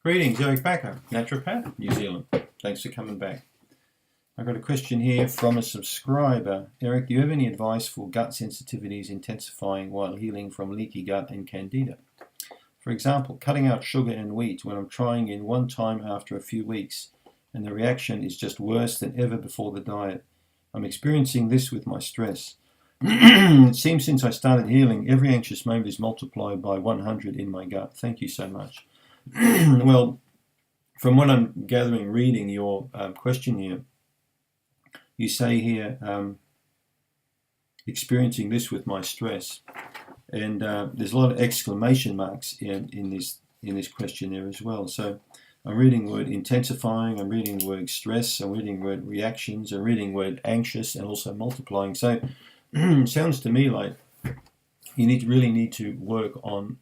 Greetings, Eric Bakker, naturopath, New Zealand. Thanks for coming back. I've got a question here from a subscriber. Eric, do you have any advice for gut sensitivities intensifying while healing from leaky gut and candida? For example, cutting out sugar and wheat when I'm trying in one time after a few weeks, and the reaction is just worse than ever before the diet. I'm experiencing this with my stress. It seems since I started healing, every anxious moment is multiplied by 100 in my gut. Thank you so much. Well, from what I'm gathering, reading your question here, you say here, experiencing this with my stress, and there's a lot of exclamation marks in this question there as well. So I'm reading the word intensifying, I'm reading the word stress, I'm reading the word reactions, I'm reading the word anxious, and also multiplying. So it sounds to me like you really need to work on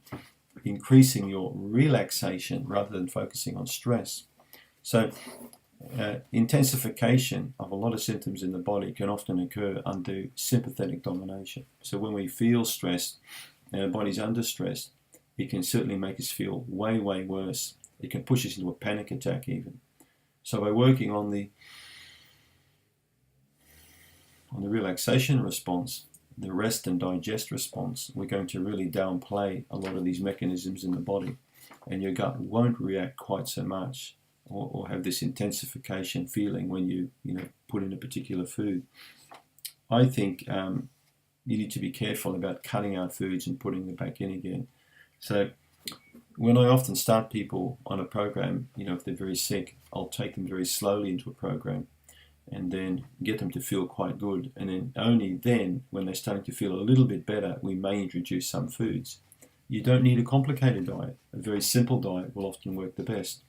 increasing your relaxation rather than focusing on stress. So intensification of a lot of symptoms in the body can often occur under sympathetic domination. So when we feel stressed and our body's under stress, it can certainly make us feel way, way worse. It can push us into a panic attack even. So by working on the relaxation response, the rest and digest response, we're going to really downplay a lot of these mechanisms in the body, and your gut won't react quite so much or have this intensification feeling when you put in a particular food. I think you need to be careful about cutting out foods and putting them back in again. So when I often start people on a program, if they're very sick, I'll take them very slowly into a program and then get them to feel quite good. And then only then, when they're starting to feel a little bit better, we may introduce some foods. You don't need a complicated diet. A very simple diet will often work the best.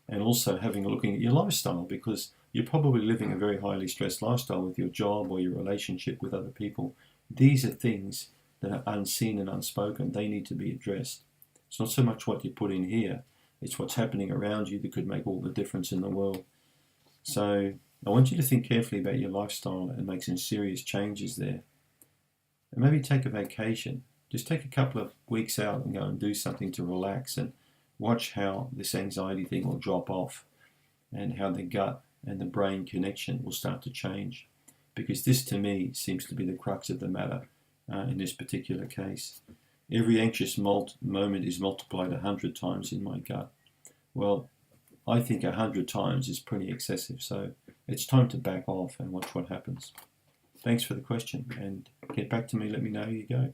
And also looking at your lifestyle, because you're probably living a very highly stressed lifestyle with your job or your relationship with other people. These are things that are unseen and unspoken. They need to be addressed. It's not so much what you put in here, it's what's happening around you that could make all the difference in the world. So I want you to think carefully about your lifestyle and make some serious changes there. And maybe take a vacation. Just take a couple of weeks out and go and do something to relax and watch how this anxiety thing will drop off and how the gut and the brain connection will start to change. Because this, to me, seems to be the crux of the matter in this particular case. Every anxious moment is multiplied 100 times in my gut. Well, I think 100 times is pretty excessive, so it's time to back off and watch what happens. Thanks for the question, and get back to me, let me know how you go.